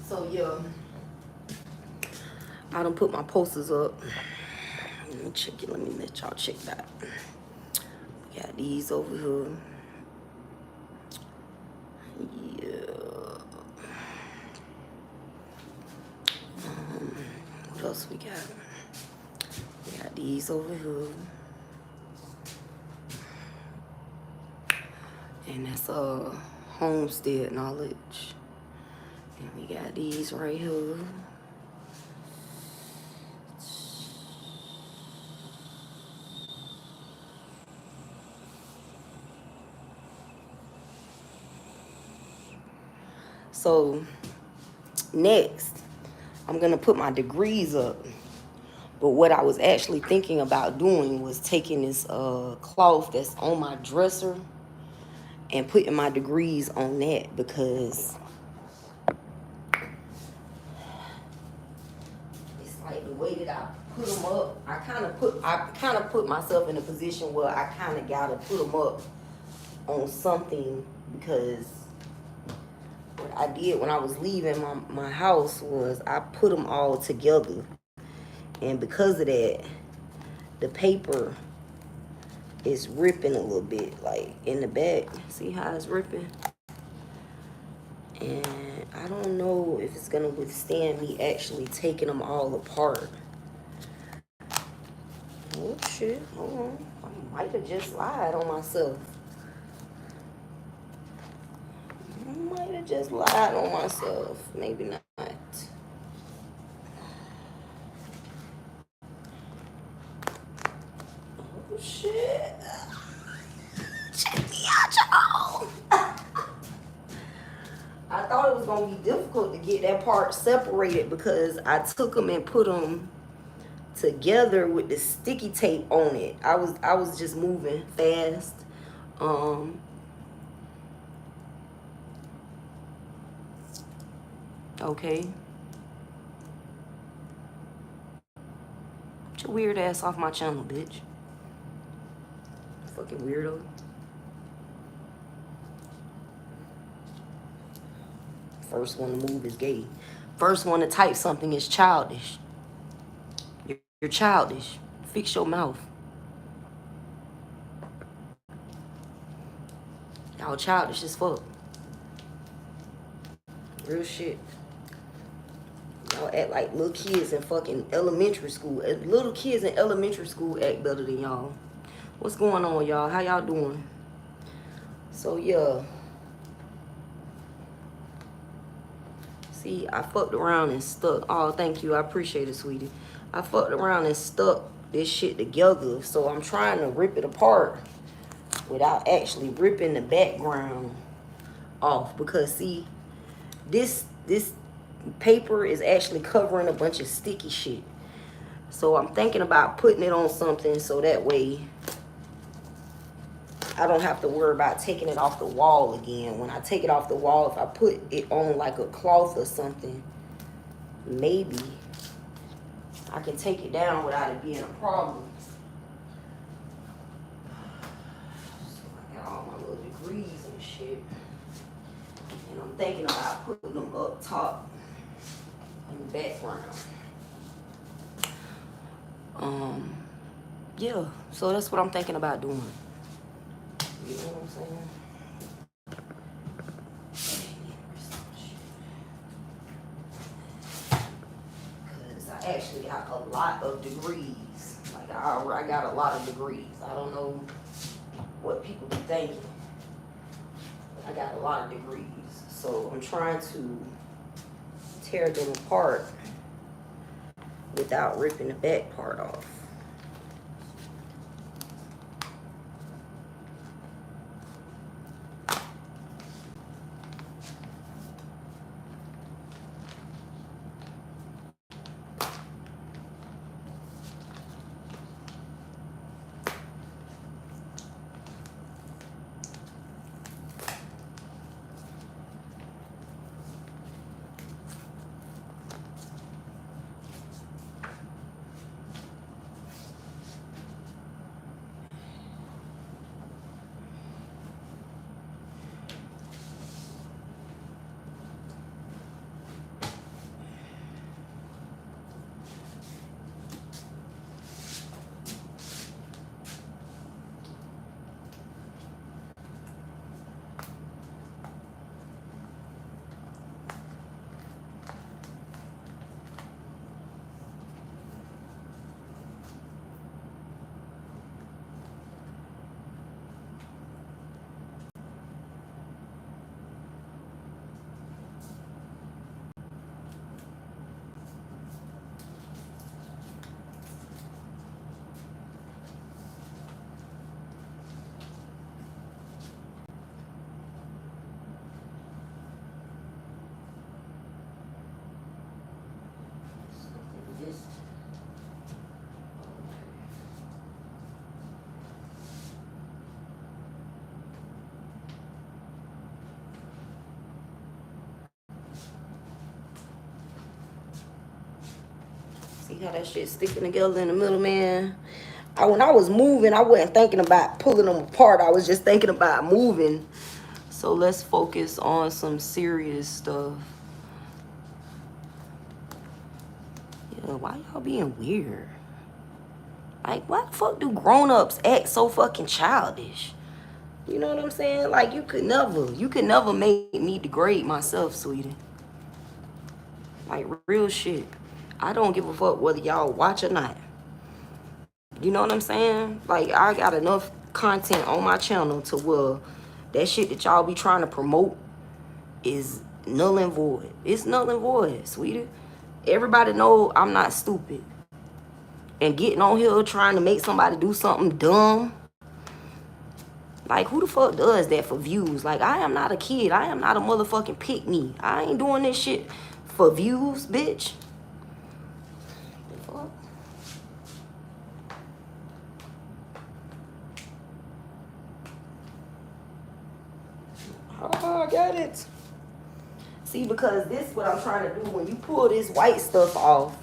So yeah, I done put my posters up. Let me check it. Let me let y'all check that. We got these over here. Yeah. What else we got? We got these over here. And that's homestead knowledge. And we got these right here. So next, I'm gonna put my degrees up. But what I was actually thinking about doing was taking this cloth that's on my dresser and putting my degrees on that, because it's like the way that I put them up, I kind of put myself in a position where I kind of gotta put them up on something, because what I did when I was leaving my house was I put them all together, and because of that, the paper is ripping a little bit, like in the back. See how it's ripping? And I don't know if it's gonna withstand me actually taking them all apart. Oh shit, hold on. I might have just lied on myself. I might have just lied on myself. Maybe not. Oh shit. Check me out, y'all. I thought it was gonna be difficult to get that part separated because I took them and put them together with the sticky tape on it. I was just moving fast. Okay. Get your weird ass off my channel, bitch. Fucking weirdo. First one to move is gay. First one to type something is childish. You're childish. Fix your mouth. Y'all childish as fuck. Real shit. Y'all act like little kids in fucking elementary school. Little kids in elementary school act better than y'all. What's going on, y'all? How y'all doing? So yeah. See, I fucked around and stuck. Oh, thank you. I appreciate it, sweetie. I fucked around and stuck this shit together. So I'm trying to rip it apart without actually ripping the background off. Because see, this paper is actually covering a bunch of sticky shit. So I'm thinking about putting it on something so that way I don't have to worry about taking it off the wall again. When I take it off the wall, if I put it on like a cloth or something, maybe I can take it down without it being a problem. So I got all my little degrees and shit. And I'm thinking about putting them up top in the background. Yeah, so that's what I'm thinking about doing. You know what I'm saying? Because I actually got a lot of degrees. Like, I got a lot of degrees. I don't know what people be thinking. But I got a lot of degrees. So I'm trying to tear them apart without ripping the back part off. See how that shit sticking together in the middle, man? When I was moving, I wasn't thinking about pulling them apart. I was just thinking about moving. So let's focus on some serious stuff. Yeah, why y'all being weird? Like, why the fuck do grown-ups act so fucking childish? You know what I'm saying? Like, you could never make me degrade myself, sweetie. Like, real shit. I don't give a fuck whether y'all watch or not. You know what I'm saying? Like, I got enough content on my channel to where that shit that y'all be trying to promote is null and void. It's null and void, sweetie. Everybody know I'm not stupid. And getting on here trying to make somebody do something dumb. Like, who the fuck does that for views? Like, I am not a kid. I am not a motherfucking pick-me. I ain't doing this shit for views, bitch. The fuck? Oh, I got it. See, because this is what I'm trying to do. When you pull this white stuff off,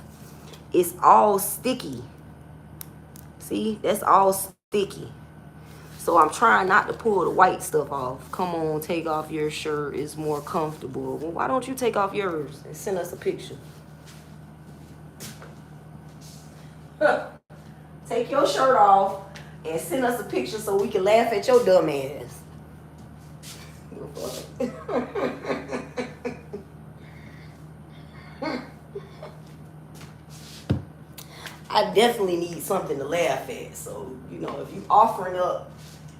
it's all sticky. See, that's all sticky. So I'm trying not to pull the white stuff off. Come on, take off your shirt. It's more comfortable. Well, why don't you take off yours and send us a picture? Take your shirt off and send us a picture so we can laugh at your dumb ass. I definitely need something to laugh at. So, you know, if you offering up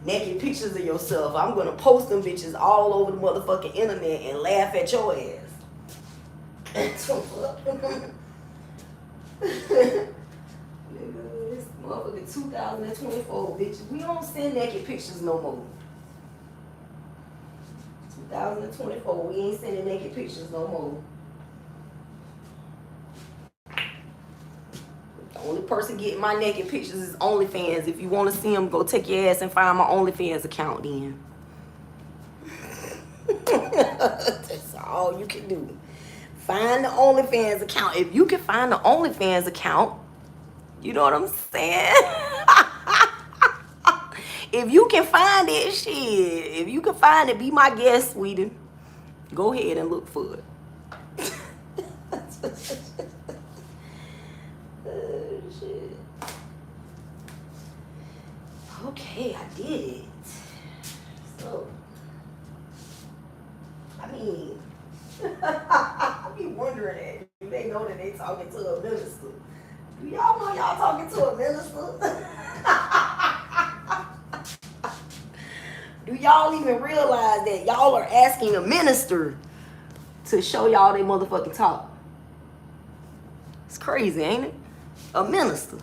naked pictures of yourself, I'm gonna post them bitches all over the motherfucking internet and laugh at your ass. Nigga, it's motherfucking 2024, bitch. We don't send naked pictures no more. 2024, we ain't sending naked pictures no more. The only person getting my naked pictures is OnlyFans. If you want to see them, go take your ass and find my OnlyFans account then. That's all you can do. Find the OnlyFans account. If you can find the OnlyFans account, you know what I'm saying? If you can find it, shit. If you can find it, be my guest, sweetie. Go ahead and look for it. Oh, shit. Okay, I did it. So, I mean, I be wondering that. Do they know that they talking to a minister? Do y'all know y'all talking to a minister? Do y'all even realize that y'all are asking a minister to show y'all they motherfucking talk? It's crazy, ain't it? A minister.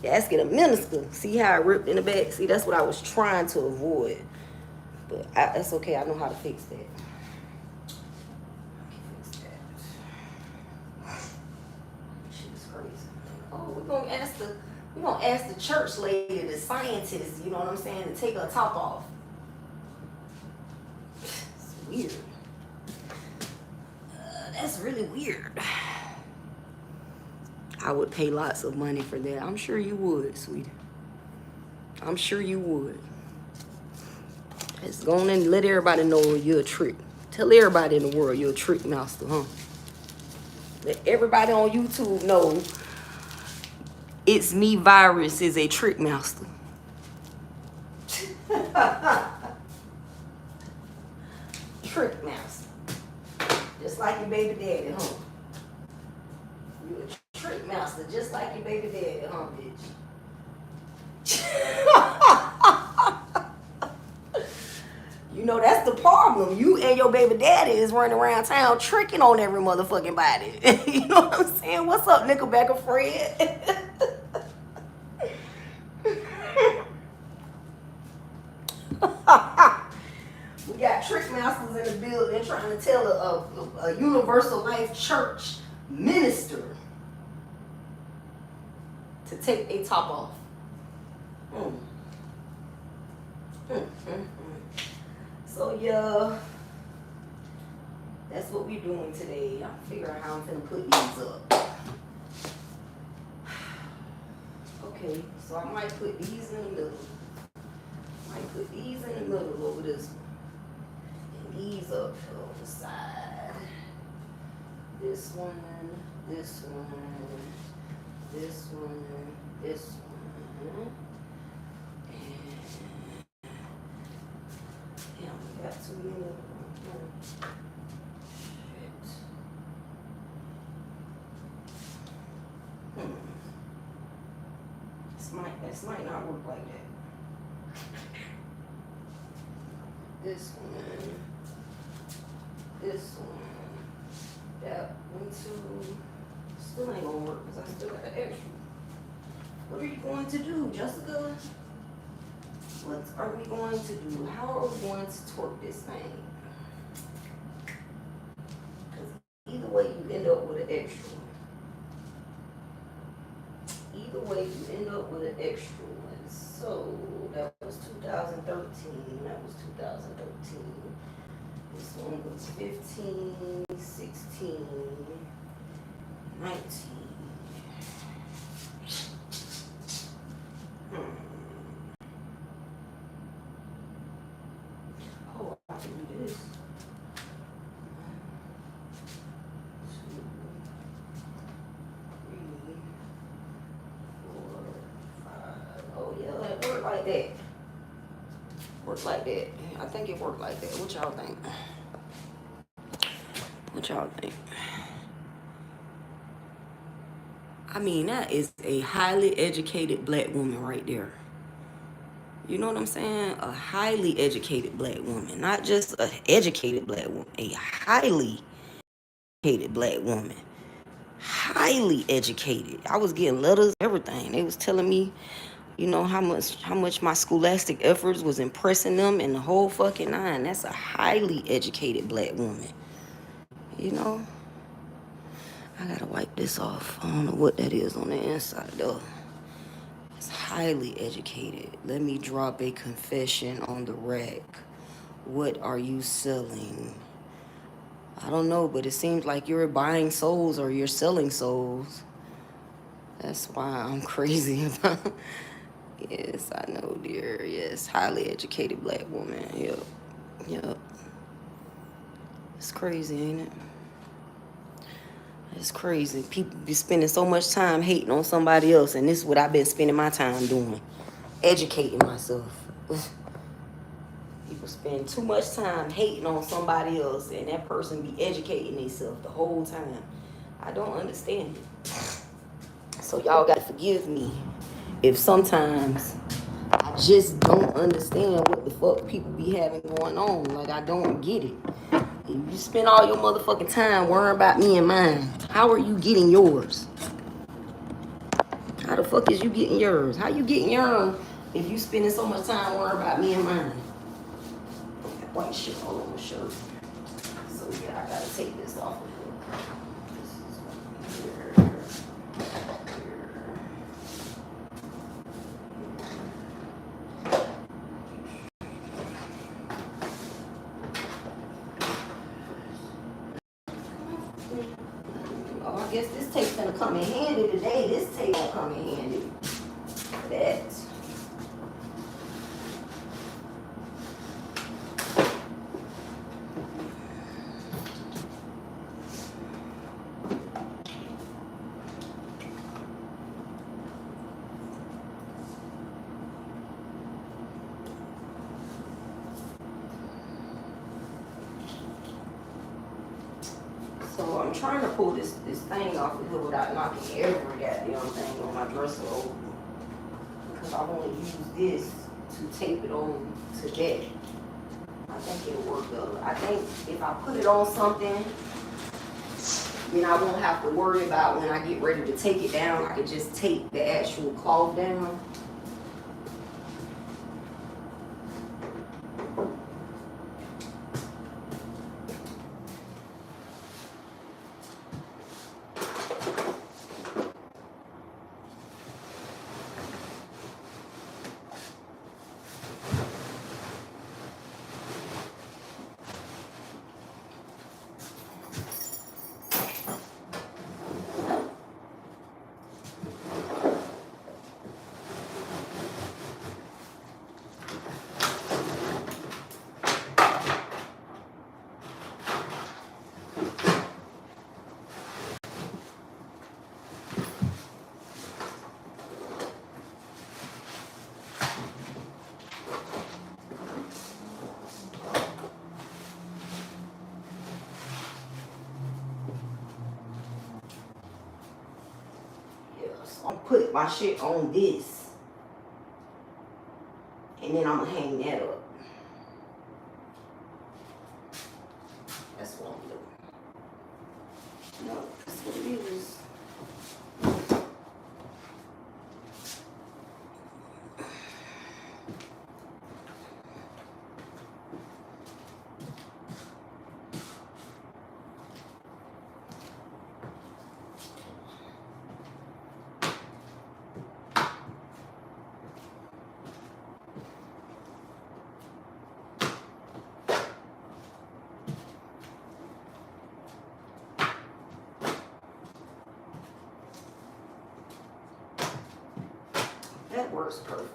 You're asking a minister. See how I ripped in the back? See, that's what I was trying to avoid. But that's okay. I know how to fix that. Shit is crazy. Oh, we're gonna ask the church lady, the scientist, you know what I'm saying, to take her top off. It's weird. That's really weird. I would pay lots of money for that. I'm sure you would, sweetie. I'm sure you would. Just go on and let everybody know you're a trick. Tell everybody in the world you're a trick master, huh? Let everybody on YouTube know It's Me Virus is a trick master. Trick master. Just like your baby daddy, huh? You're a trick master, just like your baby daddy, huh, bitch? You know, that's the problem. You and your baby daddy is running around town tricking on every motherfucking body. You know what I'm saying? What's up, Nickelback Fred? We got trick masters in the building trying to tell a Universal Life Church minister to take a top off. So yeah, that's what we're doing today. I'm figuring how I'm gonna put these up. Okay, so I might put these in the middle. Might put these in the middle over this one. And these up on the side. This one, this one, this one, this one. And damn, we got too many of them. This might not work like that. This one, that one too. Still ain't gonna work because I still got the extra. What are you going to do, Jessica? What are we going to do? How are we going to torque this thing? Because either way you end up with an extra one. Either way you end up with an extra one. So that was 2013. That was 2013. This one was 15, 16, 19. Oh, I can do this. 1, 2, 3, 4, 5. Oh yeah, it worked like that. Worked like that. I think it worked like that. What y'all think? What y'all think? I mean, that is a highly educated black woman right there. You know what I'm saying? A highly educated black woman. Not just an educated black woman. A highly educated black woman. Highly educated. I was getting letters, everything. They was telling me, you know, how much my scholastic efforts was impressing them and the whole fucking nine. That's a highly educated black woman. You know? I gotta wipe this off. I don't know what that is on the inside though. It's highly educated. Let me drop a confession on the rack. What are you selling? I don't know, but it seems like you're buying souls or you're selling souls. That's why I'm crazy about. Yes, I know, dear. Yes, highly educated black woman. Yep. Yep. It's crazy, ain't it? It's crazy. People be spending so much time hating on somebody else, and this is what I've been spending my time doing. Educating myself. People spend too much time hating on somebody else, and that person be educating themselves the whole time. I don't understand it. So y'all gotta forgive me if sometimes I just don't understand what the fuck people be having going on. Like, I don't get it. If you spend all your motherfucking time worrying about me and mine, how are you getting yours? How the fuck is you getting yours? How you getting yours if you spending so much time worrying about me and mine? That white shit all over my shirt. So yeah, I gotta take this off of here. This is here. Oh, I guess this tape's gonna come in handy today. This tape won't come in handy. That. So I'm trying to pull this thing off of here without knocking every goddamn thing on my dresser over. Because I want to use this to tape it on to that. I think it'll work though. I think if I put it on something, then I won't have to worry about when I get ready to take it down. I can just take the actual cloth down. So I'm put my shit on this, and then I'm gonna hang that up. That's what I'm doing. No, that's what it is. That works perfectly.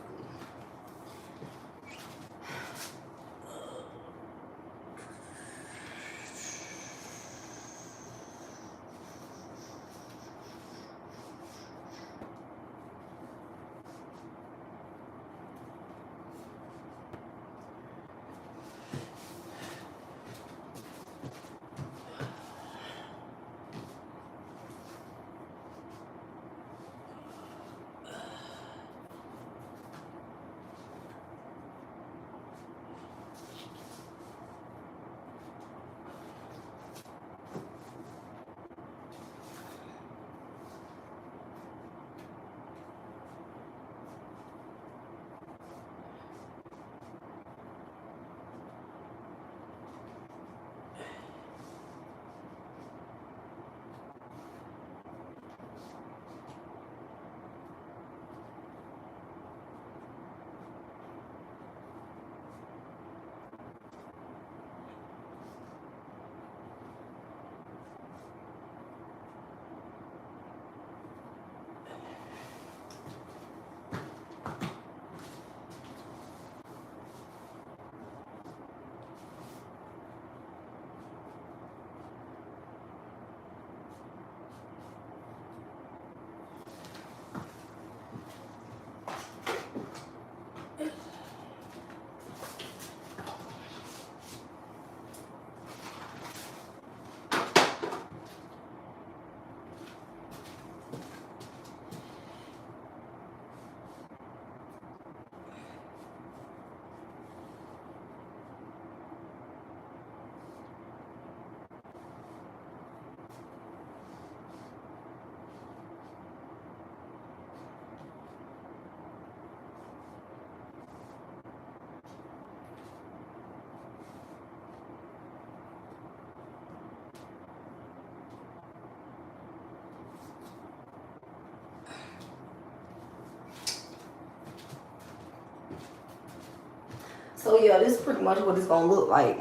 So yeah, this is pretty much what it's gonna look like.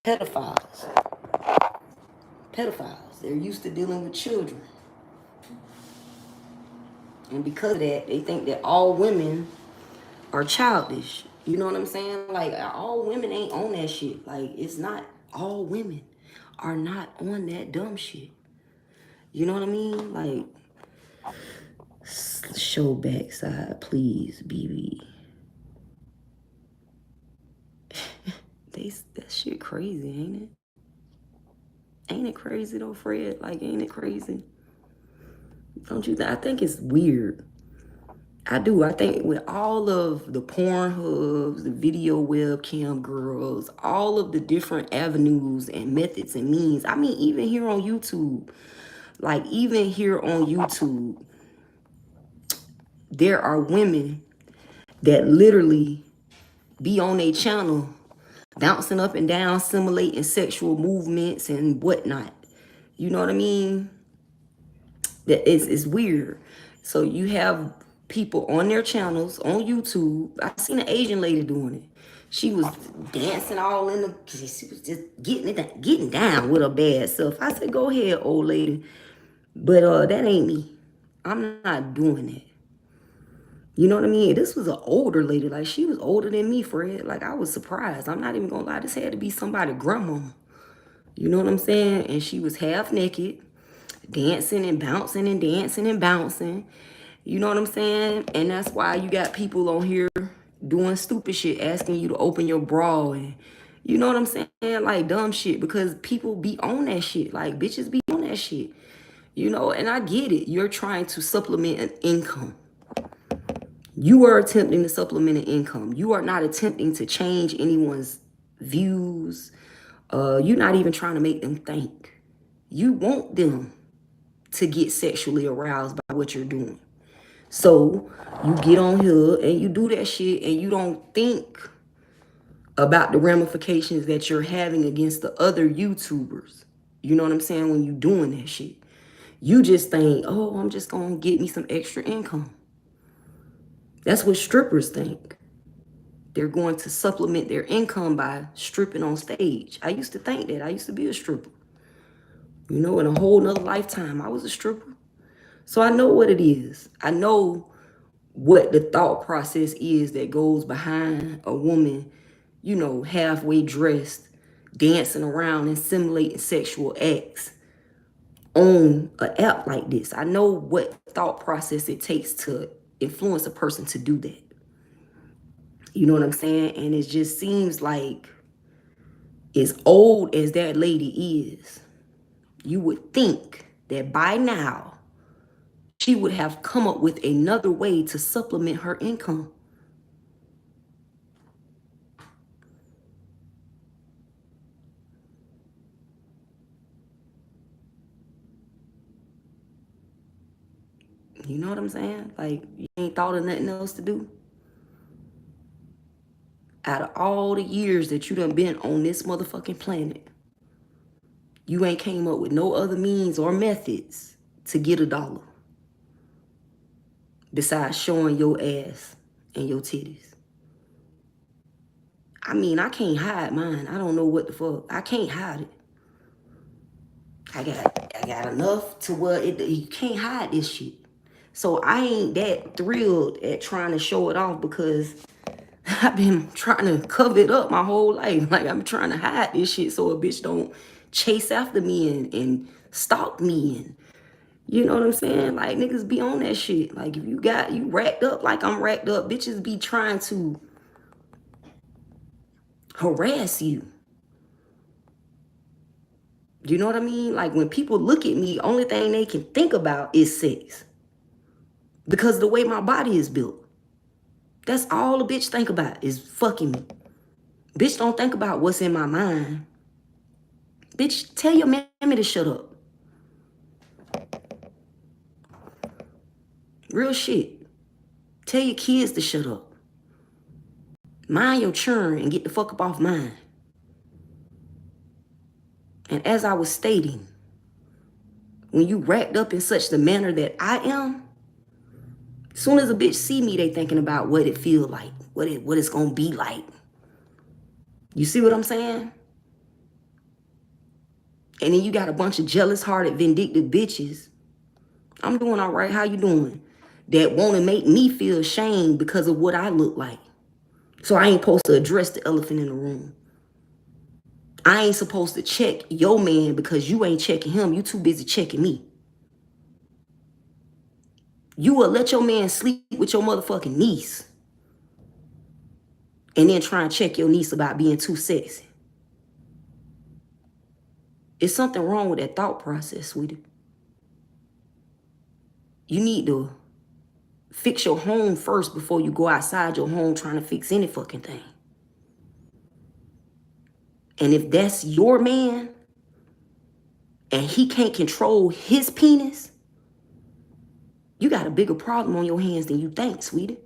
Pedophiles. Pedophiles. They're used to dealing with children. And because of that, they think that all women are childish. You know what I'm saying? Like, all women ain't on that shit. Like, it's not, all women are not on that dumb shit. You know what I mean? Like, show backside, please, BB. That shit crazy, ain't it? Ain't it crazy though, Fred? Like, ain't it crazy? Don't you think? I think it's weird. I do. I think with all of the Pornhubs, the video webcam girls, all of the different avenues and methods and means. I mean, even here on YouTube, like even here on YouTube, there are women that literally be on a channel bouncing up and down, simulating sexual movements and whatnot. You know what I mean? That is weird. So you have people on their channels on YouTube. I seen an Asian lady doing it. She was dancing all in the. She was just getting down with her bad self. I said, "Go ahead, old lady," but that ain't me. I'm not doing it. You know what I mean? This was an older lady. Like, she was older than me, Fred. Like, I was surprised. I'm not even gonna lie. This had to be somebody's grandma. You know what I'm saying? And she was half naked, dancing and bouncing and dancing and bouncing. You know what I'm saying? And that's why you got people on here doing stupid shit, asking you to open your bra and you know what I'm saying? Like dumb shit, because people be on that shit. Like bitches be on that shit. You know, and I get it. You're trying to supplement an income. You are attempting to supplement an income. You are not attempting to change anyone's views. You're not even trying to make them think. You want them to get sexually aroused by what you're doing. So you get on here and you do that shit and you don't think about the ramifications that you're having against the other YouTubers. You know what I'm saying? When you doing that shit. You just think, oh, I'm just gonna get me some extra income. That's what strippers think. They're going to supplement their income by stripping on stage. I used to think that. I used to be a stripper. You know, in a whole nother lifetime, I was a stripper. So I know what it is. I know what the thought process is that goes behind a woman, you know, halfway dressed, dancing around and simulating sexual acts on an app like this. I know what thought process it takes to influence a person to do that. You know what I'm saying? And it just seems like as old as that lady is, you would think that by now she would have come up with another way to supplement her income. You know what I'm saying? Like, you ain't thought of nothing else to do? Out of all the years that you done been on this motherfucking planet, you ain't came up with no other means or methods to get $1 besides showing your ass and your titties. I mean, I can't hide mine. I don't know what the fuck. I can't hide it. I got enough to where you can't hide this shit. So I ain't that thrilled at trying to show it off because I've been trying to cover it up my whole life. Like I'm trying to hide this shit so a bitch don't chase after me and stalk me and you know what I'm saying? Like niggas be on that shit. Like if you racked up like I'm racked up, bitches be trying to harass you. You know what I mean? Like when people look at me, only thing they can think about is sex. Because the way my body is built. That's all a bitch think about is fucking me. Bitch don't think about what's in my mind. Bitch, tell your mammy to shut up. Real shit. Tell your kids to shut up. Mind your churn and get the fuck up off mine. And as I was stating, when you racked up in such the manner that I am, as soon as a bitch see me, they thinking about what it feel like, what it's gonna be like. You see what I'm saying? And then you got a bunch of jealous-hearted, vindictive bitches. I'm doing all right. How you doing? That want to make me feel shame because of what I look like. So I ain't supposed to address the elephant in the room. I ain't supposed to check your man because you ain't checking him. You too busy checking me. You will let your man sleep with your motherfucking niece and then try and check your niece about being too sexy. It's something wrong with that thought process, sweetie. You need to fix your home first before you go outside your home trying to fix any fucking thing. And if that's your man and he can't control his penis, you got a bigger problem on your hands than you think, sweetie.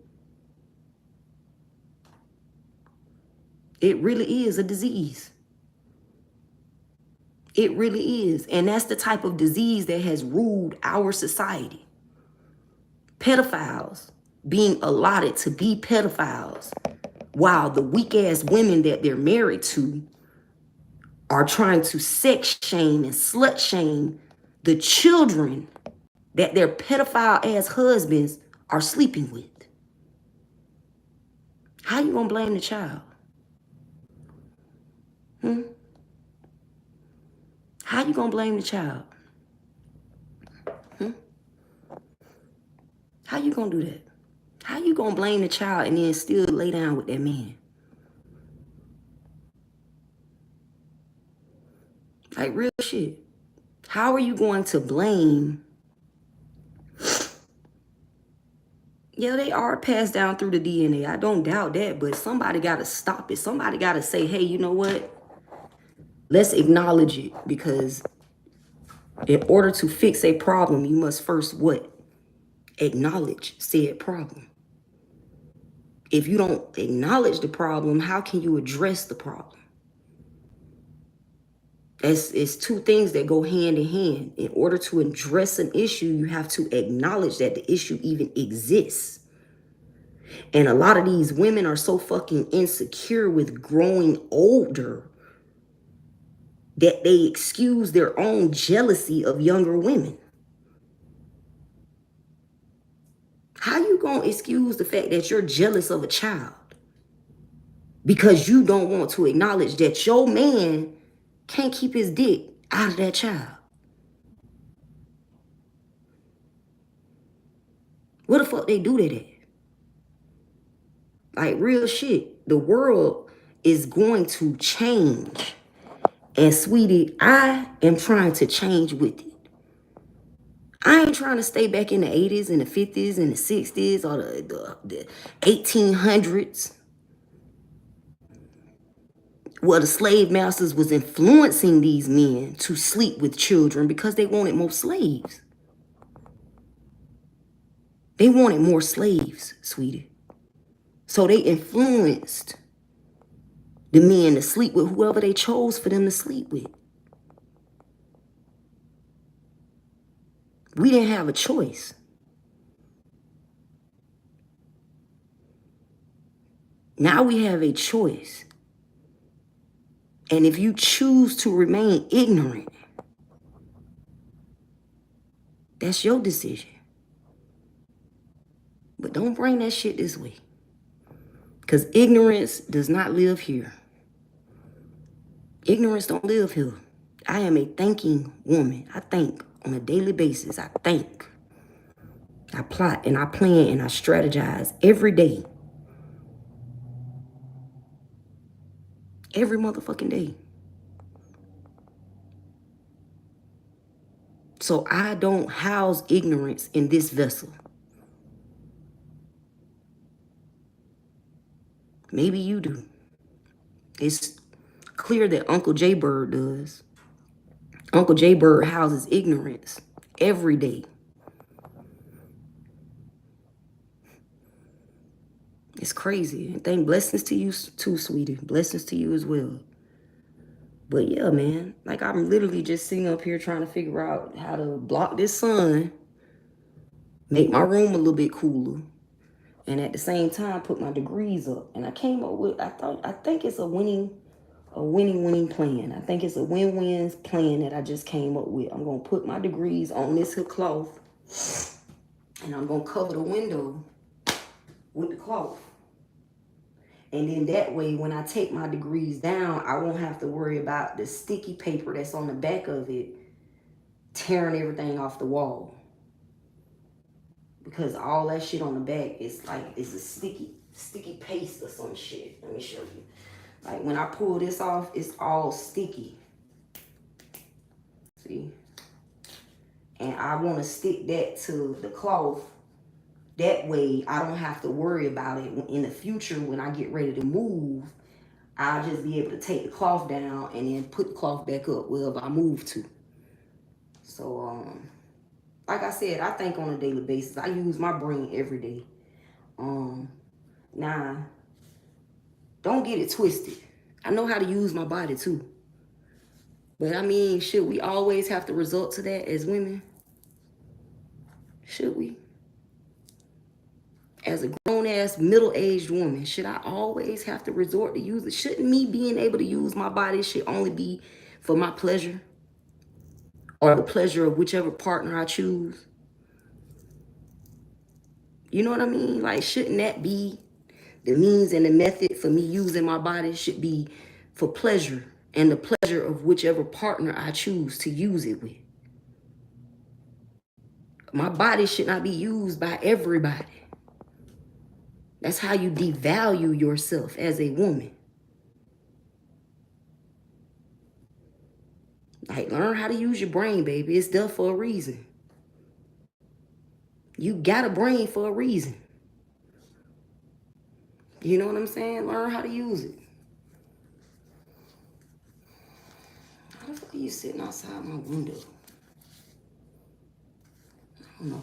It really is a disease. It really is. And that's the type of disease that has ruled our society. Pedophiles being allotted to be pedophiles while the weak-ass women that they're married to are trying to sex shame and slut shame the children that their pedophile-ass husbands are sleeping with. How you gonna blame the child? How you gonna blame the child? How you gonna do that? How you gonna blame the child and then still lay down with that man? Like real shit. How are you going to blame? Yeah, they are passed down through the DNA. I don't doubt that, but somebody gotta stop it. Somebody gotta say, hey, you know what? Let's acknowledge it, because in order to fix a problem, you must first what? Acknowledge said problem. If you don't acknowledge the problem, how can you address the problem? It's two things that go hand in hand. In order to address an issue, you have to acknowledge that the issue even exists. And a lot of these women are so fucking insecure with growing older that they excuse their own jealousy of younger women. How you gonna excuse the fact that you're jealous of a child because you don't want to acknowledge that your man can't keep his dick out of that child? What the fuck they do to that? Like real shit. The world is going to change. And sweetie, I am trying to change with it. I ain't trying to stay back in the 80s and the 50s and the 60s or the 1800s. Well, the slave masters was influencing these men to sleep with children because they wanted more slaves. They wanted more slaves, sweetie. So they influenced the men to sleep with whoever they chose for them to sleep with. We didn't have a choice. Now we have a choice. And if you choose to remain ignorant, that's your decision. But don't bring that shit this way. Because ignorance does not live here. Ignorance don't live here. I am a thinking woman. I think on a daily basis. I think. I plot and I plan and I strategize every day. Every motherfucking day. So I don't house ignorance in this vessel. Maybe you do. It's clear that Uncle J Bird does. Uncle J Bird houses ignorance every day. It's crazy. And thank blessings to you too, sweetie. Blessings to you as well. But yeah, man, like I'm literally just sitting up here trying to figure out how to block this sun, make my room a little bit cooler, and at the same time put my degrees up. And I came up with, I think it's a winning plan. I think it's a win-win plan that I just came up with. I'm gonna put my degrees on this here cloth, and I'm gonna cover the window with the cloth. And then that way, when I take my degrees down, I won't have to worry about the sticky paper that's on the back of it tearing everything off the wall. Because all that shit on the back is like, it's a sticky paste or some shit. Let me show you. Like when I pull this off, it's all sticky. See? And I want to stick that to the cloth. That way I don't have to worry about it in the future. When I get ready to move, I'll just be able to take the cloth down and then put the cloth back up wherever I move to. So like I said, I think on a daily basis. I use my brain every day. Now, don't get it twisted. I know how to use my body too. But I mean, should we always have to resort to that as women? Should we? As a grown-ass, middle-aged woman, should I always have to resort to use it? Shouldn't me being able to use my body should only be for my pleasure? Or the pleasure of whichever partner I choose? You know what I mean? Like, shouldn't that be the means and the method for me using my body should be for pleasure and the pleasure of whichever partner I choose to use it with? My body should not be used by everybody. That's how you devalue yourself as a woman. Like, learn how to use your brain, baby. It's there for a reason. You got a brain for a reason. You know what I'm saying? Learn how to use it. How the fuck are you sitting outside my window? I don't know.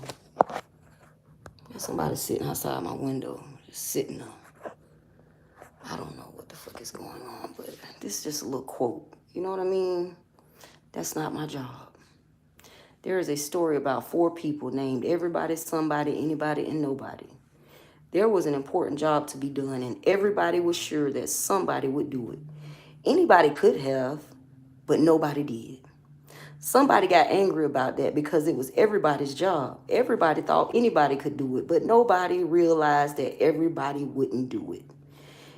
There's somebody sitting outside my window, just sitting there. I don't know what the fuck is going on, but this is just a little quote. You know what I mean? That's not my job. There is a story about 4 people named everybody, somebody, anybody, and nobody. There was an important job to be done, and everybody was sure that somebody would do it. Anybody could have, but nobody did. Somebody got angry about that because it was everybody's job. Everybody thought anybody could do it, but nobody realized that everybody wouldn't do it.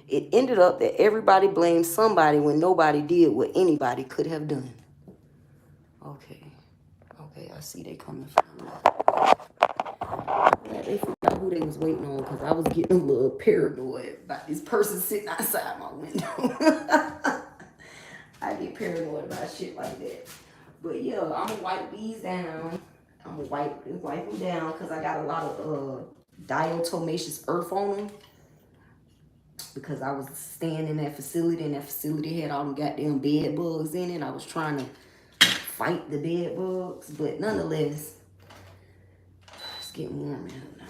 It ended up that everybody blamed somebody when nobody did what anybody could have done. Okay, I see they coming from. They forgot who they was waiting on because I was getting a little paranoid about this person sitting outside my window. I get paranoid about shit like that. But yeah, I'm gonna wipe these down. I'm gonna wipe them down because I got a lot of diatomaceous earth on them. Because I was staying in that facility, and that facility had all them goddamn bed bugs in it. I was trying to fight the bed bugs, but nonetheless, it's getting warm here now.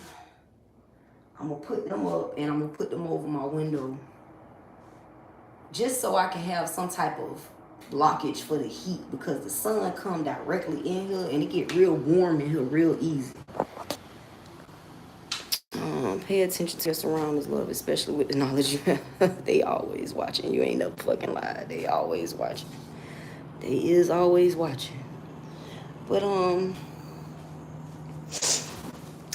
I'm gonna put them up and I'm gonna put them over my window just so I can have some type of blockage for the heat, because the sun come directly in here and it get real warm in here real easy. Pay attention to your surroundings, love, especially with the knowledge you have. They always watching. You ain't never fucking lied. They always watching. They is always watching. But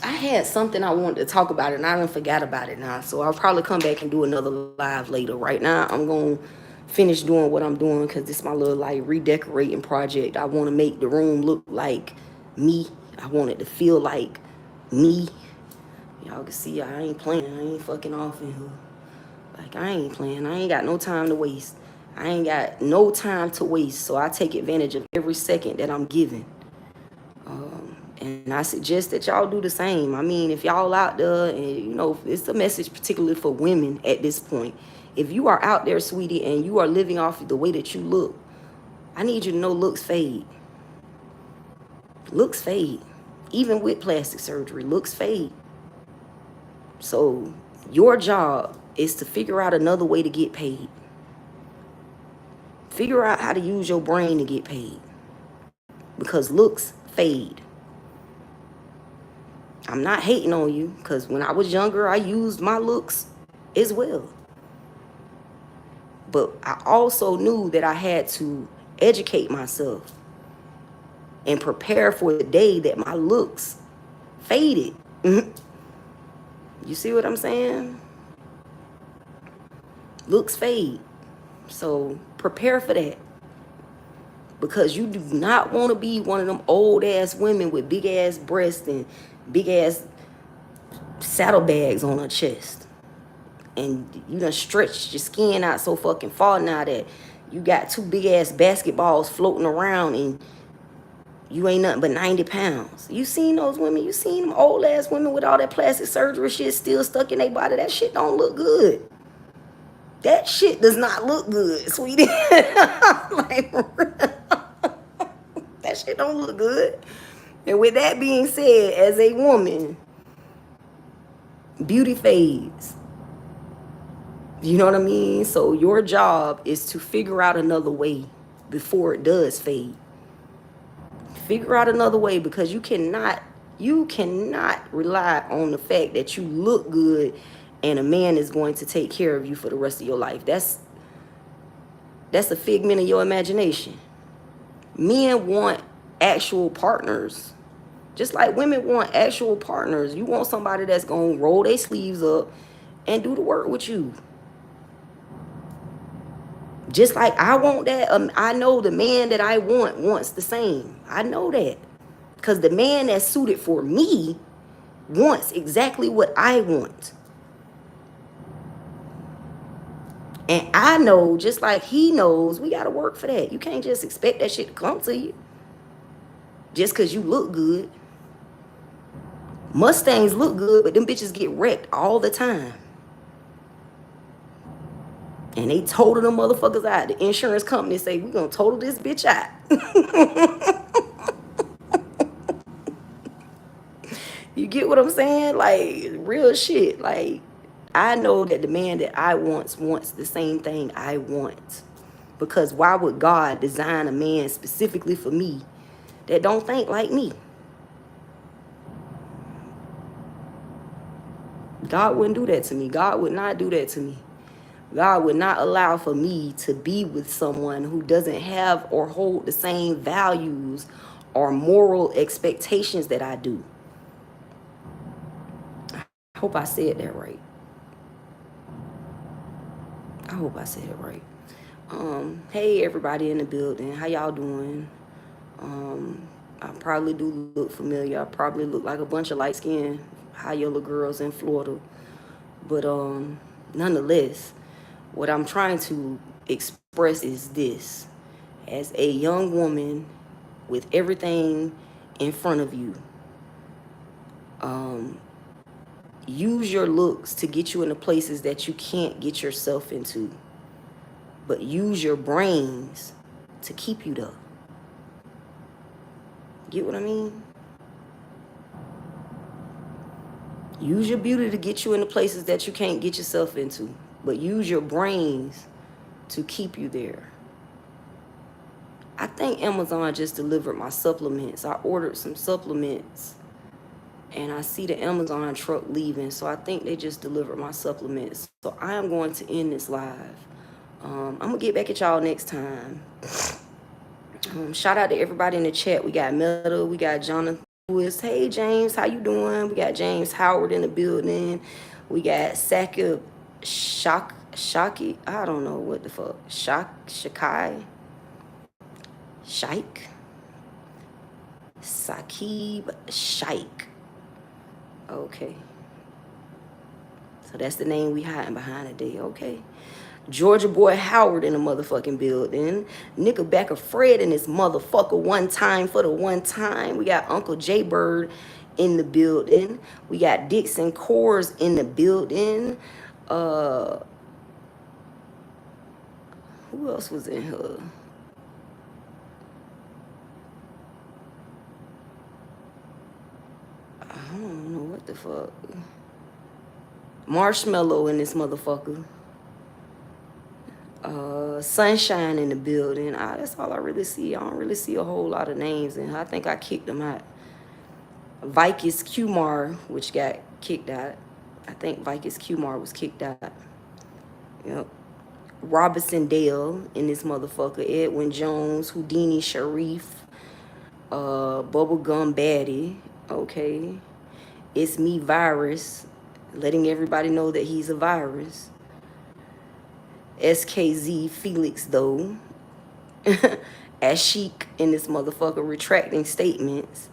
I had something I wanted to talk about and I done forgot about it now. So I'll probably come back and do another live later. Right now, I'm going to finish doing what I'm doing because this is my little like redecorating project. I want to make the room look like me. I want it to feel like me. Y'all can see I ain't playing. I ain't fucking off in here. Like, I ain't playing. I ain't got no time to waste. I ain't got no time to waste. So I take advantage of every second that I'm given. And I suggest that y'all do the same. I mean, if y'all out there, and you know, it's a message particularly for women at this point. If you are out there, sweetie, and you are living off the way that you look, I need you to know looks fade. Looks fade. Even with plastic surgery, looks fade. So your job is to figure out another way to get paid. Figure out how to use your brain to get paid. Because looks fade. I'm not hating on you, because when I was younger, I used my looks as well. But I also knew that I had to educate myself and prepare for the day that my looks faded. You see what I'm saying? Looks fade. So prepare for that. Because you do not want to be one of them old ass women with big ass breasts and big ass saddlebags on her chest. And you done stretched your skin out so fucking far now that you got 2 big ass basketballs floating around and you ain't nothing but 90 pounds. You seen those women? You seen them old ass women with all that plastic surgery shit still stuck in their body? That shit don't look good. That shit does not look good, sweetie. Like, that shit don't look good. And with that being said, as a woman, beauty fades. You know what I mean? So your job is to figure out another way before it does fade. Figure out another way, because you cannot rely on the fact that you look good and a man is going to take care of you for the rest of your life. That's a figment of your imagination. Men want actual partners. Just like women want actual partners. You want somebody that's going to roll their sleeves up and do the work with you. Just like I want that. I know the man that I want wants the same. I know that. Because the man that's suited for me wants exactly what I want. And I know, just like he knows, we got to work for that. You can't just expect that shit to come to you just because you look good. Mustangs look good, but them bitches get wrecked all the time. And they total them motherfuckers out. The insurance company say, we're going to total this bitch out. You get what I'm saying? Like, real shit. Like, I know that the man that I wants the same thing I want. Because why would God design a man specifically for me that don't think like me? God wouldn't do that to me. God would not do that to me. God would not allow for me to be with someone who doesn't have or hold the same values or moral expectations that I do. I hope I said that right. I hope I said it right. Hey, everybody in the building. How y'all doing? I probably do look familiar. I probably look like a bunch of light-skinned, high-yellow girls in Florida. But nonetheless, what I'm trying to express is this. As a young woman with everything in front of you, use your looks to get you into places that you can't get yourself into. But use your brains to keep you there. Get what I mean? Use your beauty to get you into places that you can't get yourself into. But use your brains to keep you there. I think Amazon just delivered my supplements. I ordered some supplements. And I see the Amazon truck leaving. So I think they just delivered my supplements. So I am going to end this live. I'm going to get back at y'all next time. Shout out to everybody in the chat. We got Meta. We got Jonathan Lewis. Hey, James. How you doing? We got James Howard in the building. We got Sakib Shaki. I don't know what the fuck. Shakai. Shaik. Sakib Shaik. Okay. So that's the name we hiding behind today. Okay. Georgia boy Howard in the motherfucking building. Nickelbacker Fred in this motherfucker one time for the one time. We got Uncle J Bird in the building. We got Dixon Coors in the building. Who else was in here? I don't know what the fuck. Marshmallow in this motherfucker. Sunshine in the building. That's all I really see. I don't really see a whole lot of names in here. I think I kicked them out. Vicus Kumar, which got kicked out. I think Vicus Kumar was kicked out. Yep. Robinson Dale in this motherfucker. Edwin Jones, Houdini Sharif, Bubblegum Baddie. Okay. It's Me Virus. Letting everybody know that he's a virus. SKZ Felix though. Ashik in this motherfucker retracting statements.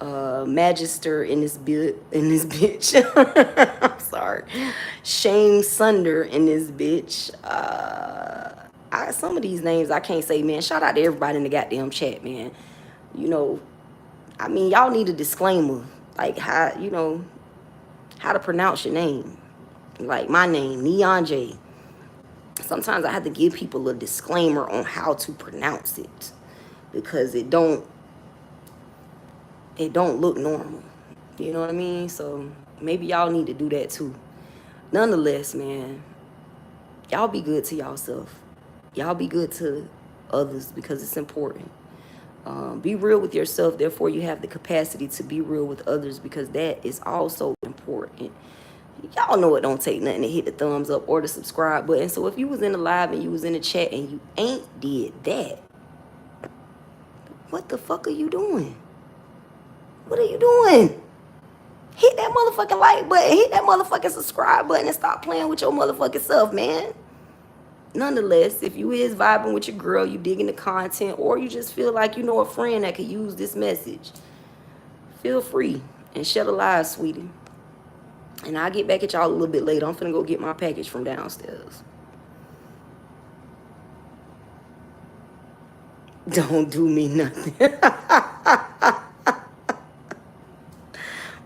Magister in this bitch. I'm sorry. Shame Sunder in this bitch. Some of these names I can't say, man. Shout out to everybody in the goddamn chat, man. You know, I mean, y'all need a disclaimer, like how, you know, how to pronounce your name. Like my name, Neon J. Sometimes I have to give people a disclaimer on how to pronounce it because it don't look normal. You know what I mean? So maybe y'all need to do that too. Nonetheless, man, y'all be good to yourself. Y'all be good to others because it's important. Be real with yourself, therefore you have the capacity to be real with others because that is also important. Y'all know it don't take nothing to hit the thumbs up or the subscribe button. So if you was in the live and you was in the chat and you ain't did that, what the fuck are you doing? What are you doing? Hit that motherfucking like button, hit that motherfucking subscribe button and stop playing with your motherfucking self, man. Nonetheless, if you is vibing with your girl, you digging the content, or you just feel like you know a friend that could use this message, feel free and share the live, sweetie. And I'll get back at y'all a little bit later. I'm finna go get my package from downstairs. Don't do me nothing.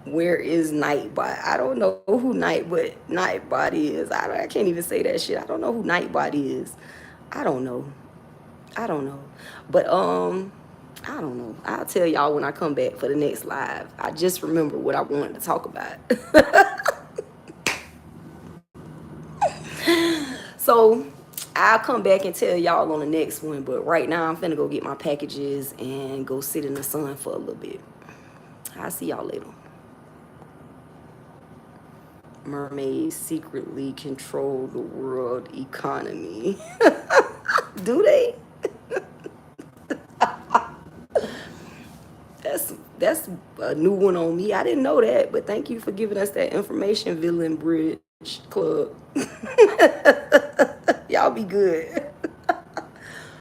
Where is Nightbot? I don't know who Nightbot is. I can't even say that shit. I don't know who Nightbot is. I don't know. But I don't know. I'll tell y'all when I come back for the next live. I just remember what I wanted to talk about. So I'll come back and tell y'all on the next one. But right now I'm finna go get my packages and go sit in the sun for a little bit. I'll see y'all later. Mermaids secretly control the world economy. Do they? That's a new one on me. I didn't know that, but thank you for giving us that information, Villain Bridge Club. Y'all be good.